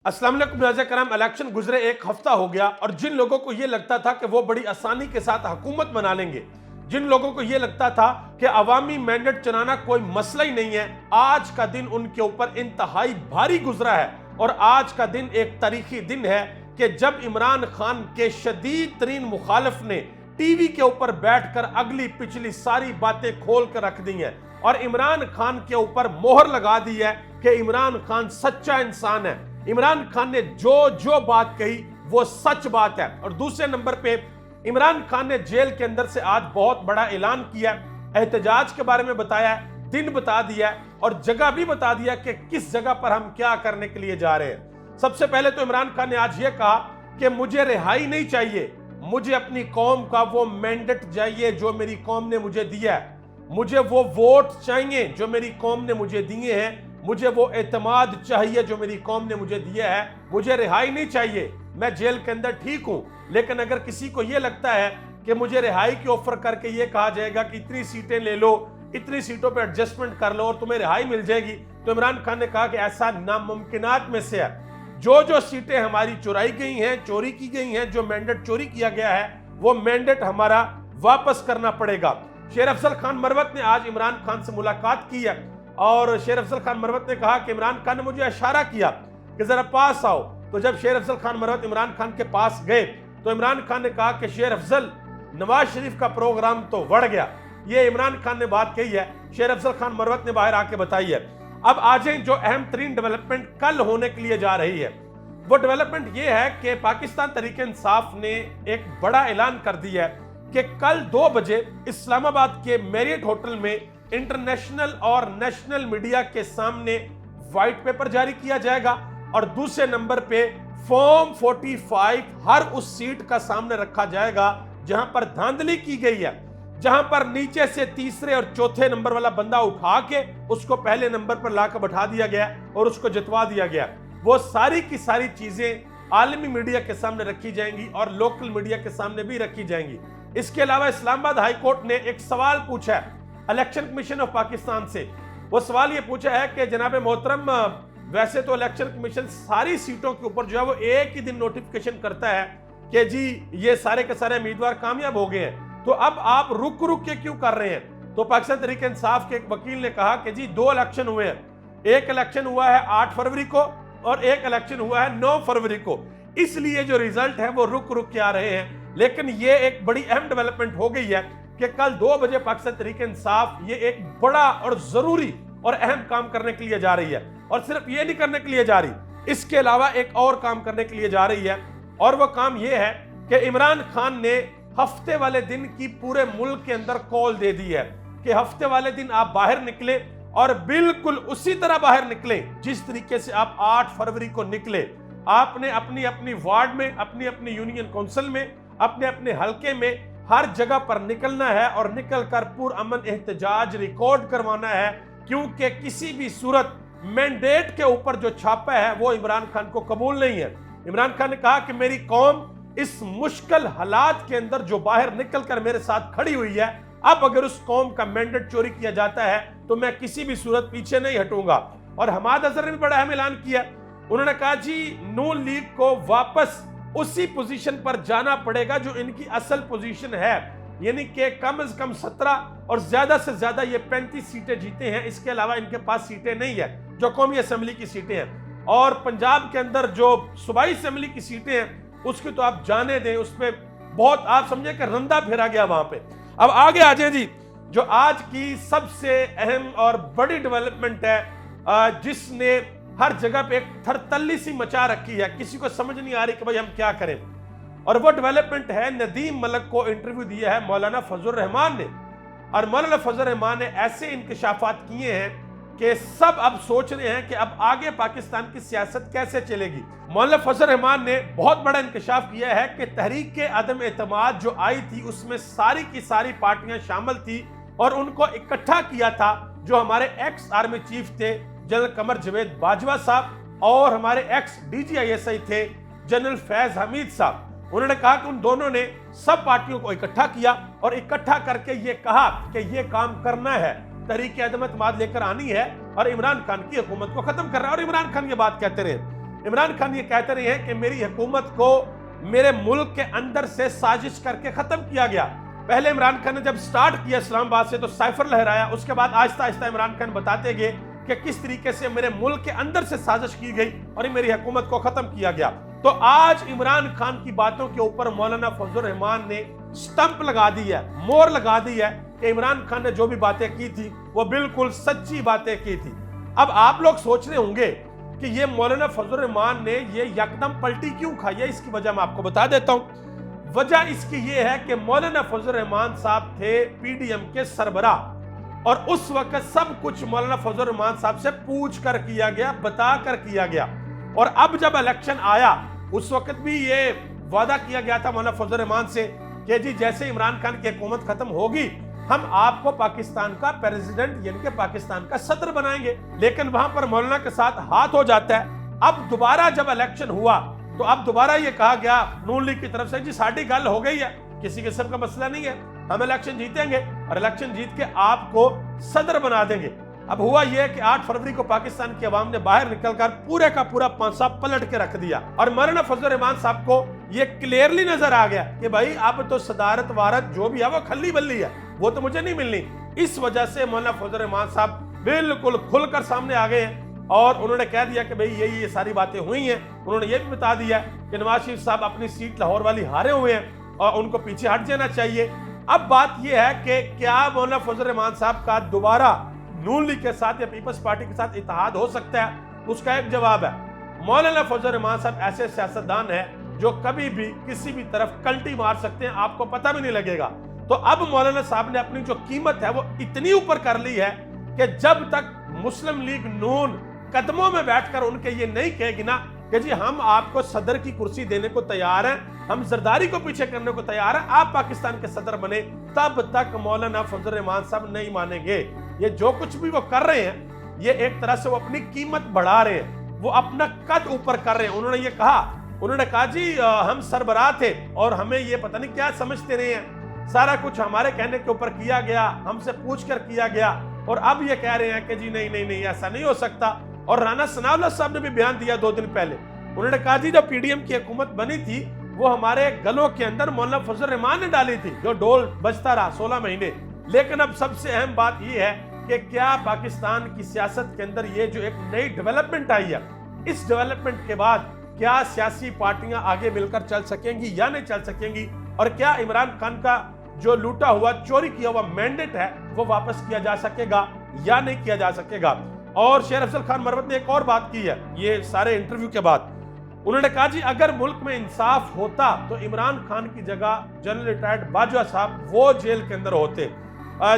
अस्सलाम वालेकुम नाज़रीन कराम। इलेक्शन गुजरे एक हफ्ता हो गया और जिन लोगों को यह लगता था कि वो बड़ी आसानी के साथ हुकूमत बना लेंगे, जिन लोगों को यह लगता था कि अवामी मैंडेट चलाना कोई मसला ही नहीं है, आज का दिन उनके ऊपर इंतहाई भारी गुजरा है। और आज का दिन एक तारीखी दिन है कि जब इमरान खान के शदीद तरीन मुखालिफ ने टीवी के ऊपर बैठकर अगली पिछली सारी बातें खोल कर रख दी हैं और इमरान खान के ऊपर मोहर लगा दी है कि इमरान खान सच्चा इंसान है। इमरान खान ने जो जो बात कही वो सच बात है। और दूसरे नंबर पे इमरान खान ने जेल के अंदर से आज बहुत बड़ा ऐलान किया, एहतजाज के बारे में बताया, दिन बता दिया और जगह भी बता दिया कि किस जगह पर हम क्या करने के लिए जा रहे हैं। सबसे पहले तो इमरान खान ने आज ये कहा कि मुझे रिहाई नहीं चाहिए, मुझे अपनी कौम का वो मैंडेट चाहिए जो मेरी कौम ने मुझे दिया है, मुझे वो वोट चाहिए जो मेरी कौम ने मुझे दिए हैं, मुझे वो एतमाद चाहिए जो मेरी कौम ने मुझे दिया है, मुझे रिहाई नहीं चाहिए। मैं जेल के अंदर ठीक हूं, लेकिन अगर किसी को यह लगता है कि मुझे रिहाई की ऑफर करके ये कहा जाएगा कि इतनी सीटें ले लो, इतनी सीटों पे एडजस्टमेंट कर लो और तुम्हें रिहाई मिल जाएगी, तो इमरान खान ने कहा कि ऐसा नामुमकिनात में से है। जो जो सीटें हमारी चुराई गई हैं, चोरी की गई हैं, जो मैंडेट चोरी किया गया है, वो मैंडेट हमारा वापस करना पड़ेगा। शेर अफजल खान मरवत ने आज इमरान खान से मुलाकात की है और शेर अफजल खान मरवत ने कहा कि इमरान खान ने मुझे इशारा किया कि जरा पास आओ। तो जब शेर अफजल खान मरवत इमरान खान के पास गए तो इमरान खान ने कहा कि शेर अफजल, नवाज शरीफ का प्रोग्राम तो बढ़ गया। ये इमरान खान ने बात कही है, शेर अफजल खान मरवत ने बाहर आके बताई है। अब आज जो अहम तरीन डेवलपमेंट कल होने के लिए जा रही है, वो डेवलपमेंट ये है कि पाकिस्तान तहरीक इंसाफ ने एक बड़ा ऐलान कर दिया है कि कल 2 बजे इस्लामाबाद के मैरियट होटल में इंटरनेशनल और नेशनल मीडिया के सामने व्हाइट पेपर जारी किया जाएगा और दूसरे नंबर पे फॉर्म 45 हर उस सीट का सामने रखा जाएगा जहां पर धांधली की गई है, जहां पर नीचे से तीसरे और चौथे नंबर वाला बंदा उठा के उसको पहले नंबर पर लाकर बैठा दिया गया और उसको जितवा दिया गया। वो सारी की सारी चीजें आलमी मीडिया के सामने रखी जाएंगी और लोकल मीडिया के सामने भी रखी जाएंगी। इसके अलावा इस्लामाबाद हाई कोर्ट ने एक सवाल पूछा है इलेक्शन कमीशन ऑफ पाकिस्तान से। वो सवाल ये पूछा है कि जनाब मोहतरम, वैसे तो इलेक्शन कमीशन सारी सीटों के ऊपर जो है वो एक ही दिन नोटिफिकेशन करता है कि जी ये सारे के सारे उम्मीदवार कामयाब हो गए हैं, तो अब आप रुक रुक के क्यों कर रहे हैं? तो पाकिस्तान तहरीक इंसाफ के एक वकील ने कहा कि जी 2 इलेक्शन हुए हैं, एक इलेक्शन हुआ है 8 फरवरी को और एक इलेक्शन हुआ है 9 फरवरी को, इसलिए जो रिजल्ट है वो रुक रुक के आ रहे हैं। लेकिन ये एक बड़ी अहम डेवलपमेंट हो गई है कि कल 2 बजे पाकिस्तान तहरीक इंसाफ ये एक बड़ा और जरूरी और अहम काम करने के लिए जा रही है। और सिर्फ ये नहीं करने के लिए जा रही, इसके अलावा एक और काम करने के लिए जा रही है और वो काम ये है कि इमरान खान ने हफ्ते वाले दिन की पूरे मुल्क के अंदर कॉल दे दी है कि हफ्ते वाले दिन आप बाहर निकले और बिल्कुल उसी तरह बाहर निकले जिस तरीके से आप 8 फरवरी को निकले। आपने अपनी अपनी वार्ड में, अपनी अपनी यूनियन काउंसिल में, अपने अपने हलके में हर जगह पर निकलना है और निकलकर पुरअमन एहतजाज रिकॉर्ड करवाना है, क्योंकि किसी भी सूरत मैंडेट के ऊपर जो छापा है वो इमरान खान को कबूल नहीं है। इमरान खान ने कहा कि मेरी कौम इस मुश्किल हालात के अंदर जो बाहर निकलकर मेरे साथ खड़ी हुई है, अब अगर उस कौम का मैंडेट चोरी किया जाता है तो मैं किसी भी सूरत पीछे नहीं हटूंगा। और हमाद अजहर ने भी बड़ा अहम ऐलान किया, उन्होंने कहा जी नून लीग को वापस उसी पोजीशन पर जाना पड़ेगा जो इनकी असल पोजीशन है, यानी कि कम से कम 17 और ज्यादा से ज्यादा ये 35 सीटें जीते हैं। इसके अलावा इनके पास सीटें नहीं है जो कौमी असेंबली की सीटें हैं। और पंजाब के अंदर जो सूबाई असेंबली की सीटें हैं उसकी तो आप जाने दें, उस पर बहुत आप समझे कि रंदा फेरा गया वहां पे। अब आगे आ जाए जी, जो आज की सबसे अहम और बड़ी डेवलपमेंट है जिसने हर जगह पे एक थरतल्ली सी मचा रखी है, किसी को समझ नहीं आ रही कि भाई हम क्या करें, और वो डेवलपमेंट है नदीम मलिक को इंटरव्यू दिया है मौलाना फजल रहमान ने। और मौलाना फजल रहमान ने ऐसे इंकशाफात किए हैं कि सब अब सोच रहे हैं कि अब आगे पाकिस्तान की सियासत कैसे चलेगी। मौलाना फजल रहमान ने बहुत बड़ा इंकशाफ किया है कि तहरीक के अदम एतमाद जो आई थी उसमें सारी की सारी पार्टियां शामिल थी और उनको इकट्ठा किया था जो हमारे एक्स आर्मी चीफ थे जनरल कमर जवेद बाजवा साहब और हमारे एक्स DGISI थे जनरल फैज हमीद साहब। उन्होंने कहा कि उन दोनों ने सब पार्टियों को इकट्ठा किया और इकट्ठा करके ये कहा कि ये काम करना है, तहरीक अदम एतमाद लेकर आनी है और इमरान खान की हुकूमत को खत्म करना है। और इमरान खान ये बात कहते रहे इमरान खान ये कहते रहे हैं कि मेरी हुकूमत को मेरे मुल्क के अंदर से साजिश करके खत्म किया गया। पहले इमरान खान ने जब स्टार्ट किया इस्लामाबाद से तो साइफर लहराया, उसके बाद आहिस्ता आहिस्ता इमरान खान बताते गए कि किस तरीके से मेरे मुल्क के अंदर से साजिश की गई और मेरी हुकूमत को खत्म किया गया। तो आज इमरान खान की बातों के ऊपर मौलाना फजलुर रहमान ने स्टंप लगा दी है, मोहर लगा दी है कि इमरान खान ने जो भी बातें की थी वो बिल्कुल सच्ची बातें की थी। अब आप लोग सोच रहे होंगे कि ये मौलाना फजलुर रहमान ने ये यकदम पलटी क्यों खाई है, इसकी वजह मैं आपको बता देता हूं। वजह इसकी ये है कि मौलाना फजलुर रहमान साहब थे पीडीएम के सरबराह और उस वक्त सब कुछ मौलाना फजलुर रहमान साहब से पूछ कर किया गया, बता कर किया गया। और अब जब इलेक्शन आया उस वक्त भी ये वादा किया गया था मौलाना फजलुर रहमान से कि जी जैसे इमरान खान की हुकूमत खत्म होगी हम आपको पाकिस्तान का प्रेसिडेंट यानी कि पाकिस्तान का सदर बनाएंगे। लेकिन वहां पर मौलाना के साथ हाथ हो जाता है। अब दोबारा जब इलेक्शन हुआ तो अब दोबारा ये कहा गया नून लीग की तरफ से जी साड़ी गल हो गई है, किसी किस्म का मसला नहीं है, हम इलेक्शन जीतेंगे और इलेक्शन जीत के आपको सदर बना देंगे। अब हुआ यह कि 8 फरवरी को पाकिस्तान की आवाम ने बाहर निकलकर पूरे का पूरा पांसा पलट के रख दिया और मौलाना फजलुर रहमान साहब को यह क्लियरली नजर आ गया कि भाई अब तो सदारत वारत जो भी है वो खल्ली बल्ली है, वो तो मुझे नहीं मिलनी। इस वजह से मौलाना फजलुर रहमान साहब बिल्कुल खुलकर सामने आ गए हैं और उन्होंने कह दिया कि भाई ये सारी बातें हुई हैं। उन्होंने ये भी बता दिया कि नवाज शरीफ साहब अपनी सीट लाहौर वाली हारे हुए हैं और उनको पीछे हट जाना चाहिए। अब बात यह है कि क्या मौलाना फजलुर रहमान साहब का दोबारा नून लीग के साथ या पीपल्स पार्टी के साथ इत्तेहाद हो सकता है? उसका एक जवाब है, मौलाना फजलुर रहमान साहब ऐसे सियासतदान है जो कभी भी किसी भी तरफ कल्टी मार सकते हैं, आपको पता भी नहीं लगेगा। तो अब मौलाना साहब ने अपनी जो कीमत है वो इतनी ऊपर कर ली है कि जब तक मुस्लिम लीग नून कदमों में बैठकर उनके ये नहीं कहेगी ना कि जी हम आपको सदर की कुर्सी देने को तैयार हैं, हम जरदारी को पीछे करने को तैयार हैं, आप पाकिस्तान के सदर बने, तब तक मौलाना फजलुर रहमान साहब नहीं मानेंगे। ये जो कुछ भी वो कर रहे हैं ये एक तरह से वो अपनी कीमत बढ़ा रहे हैं, वो अपना कद ऊपर कर रहे हैं। उन्होंने कहा जी हम सरबराह थे और हमें ये पता नहीं क्या समझते रहे हैं, सारा कुछ हमारे कहने के ऊपर किया गया, हमसे पूछ कर किया गया और अब ये कह रहे हैं कि जी नहीं नहीं नहीं ऐसा नहीं हो सकता। और राना सनाउल्लाह साहब ने भी बयान दिया 2 दिन पहले, उन्होंने कहा जी जब पीडीएम की हुकूमत बनी थी वो हमारे गलों के अंदर मौलाना फजलुर रहमान ने डाली थी जो डोल बजता रहा 16 महीने। लेकिन अब सबसे अहम बात यह है कि क्या पाकिस्तान की सियासत के अंदर ये जो एक नई डेवलपमेंट आई है, इस डेवलपमेंट के बाद क्या सियासी पार्टियां आगे मिलकर चल सकेंगी या नहीं चल सकेंगी, और क्या इमरान खान का जो लूटा हुआ चोरी किया हुआ मैंडेट है वो वापस किया जा सकेगा या नहीं किया जा सकेगा। और शेर अफजल खान मरवत ने एक और बात की है ये सारे इंटरव्यू के बाद, उन्होंने कहा जी अगर मुल्क में इंसाफ होता तो इमरान खान की जगह जनरल रिटायर्ड बाजवा साहब वो जेल के अंदर होते।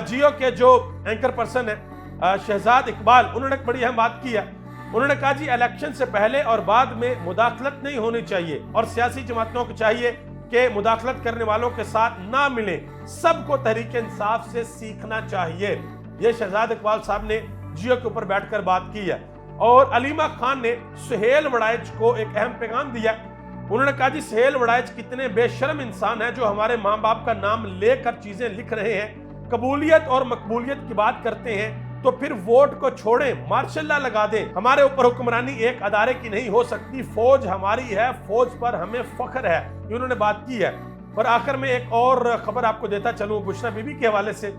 जियो के जो एंकर पर्सन है शहजाद इकबाल, उन्होंने एक बड़ी अहम बात की है। उन्होंने कहा जी इलेक्शन से पहले और बाद में मुदाखलत नहीं होनी चाहिए और सियासी जमातों को चाहिए कि मुदाखलत करने वालों के साथ ना मिले, सबको तहरीक इंसाफ से सीखना चाहिए। ये शहजाद इकबाल साहब ने जियो के ऊपर बैठकर बात की है। और अलीमा खान ने सुहेल वड़ाइच को एक अहम पैगाम दिया। उन्होंने कहा जी सुहेल वड़ाइच कितने बेशर्म इंसान है जो हमारे माँ बाप का नाम लेकर चीजें लिख रहे हैं, कबूलियत और मकबूलियत की बात करते हैं तो फिर वोट को छोड़ें, मार्शल लॉ लगा दें। हमारे ऊपर हुक्मरानी एक अदारे की नहीं हो सकती, फौज हमारी है, फौज पर हमें फख्र है, ये उन्होंने बात की है। और आखिर में एक और खबर आपको देता चलूं बुशरा बीबी के हवाले से।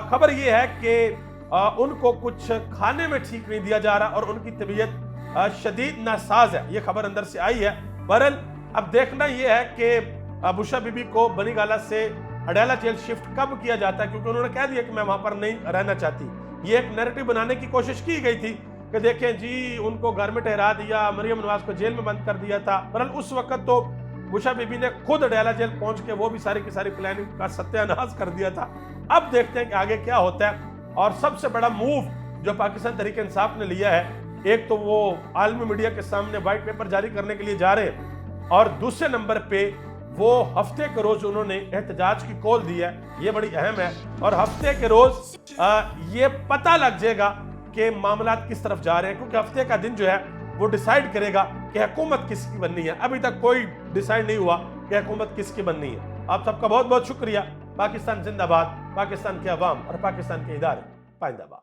खबर ये है कि उनको कुछ खाने में ठीक नहीं दिया जा रहा और उनकी तबीयत शदीद नासाज है, ये खबर अंदर से आई है। बहरहाल अब देखना यह है कि बुशरा बीबी को बनी गाला से अडयाला जेल शिफ्ट कब किया जाता है, क्योंकि उन्होंने कह दिया कि मैं वहां पर नहीं रहना चाहती। ये एक नैरेटिव बनाने की कोशिश की गई थी कि देखें जी उनको घर में ठहरा दिया, मरियम नवाज को जेल में बंद कर दिया था। बहरहाल उस वक्त तो बुशरा बीबी ने खुद अडयाला जेल पहुंच के वो भी सारी की सारी प्लानिंग का सत्यानाश कर दिया था। अब देखते हैं कि आगे क्या होता है। और सबसे बड़ा मूव जो पाकिस्तान तहरीक इंसाफ ने लिया है, एक तो वो आलमी मीडिया के सामने व्हाइट पेपर जारी करने के लिए जा रहे हैं और दूसरे नंबर पे वो हफ्ते के रोज उन्होंने एहतजाज की कॉल दी है, ये बड़ी अहम है। और हफ्ते के रोज ये पता लग जाएगा कि मामला किस तरफ जा रहे हैं, क्योंकि हफ्ते का दिन जो है वो डिसाइड करेगा कि हुकूमत किसकी बननी है। अभी तक कोई डिसाइड नहीं हुआ कि हुकूमत किसकी बननी है। आप सबका बहुत बहुत शुक्रिया। पाकिस्तान जिंदाबाद, पाकिस्तान के अवाम और पाकिस्तान के इदारे पाइंदाबाद।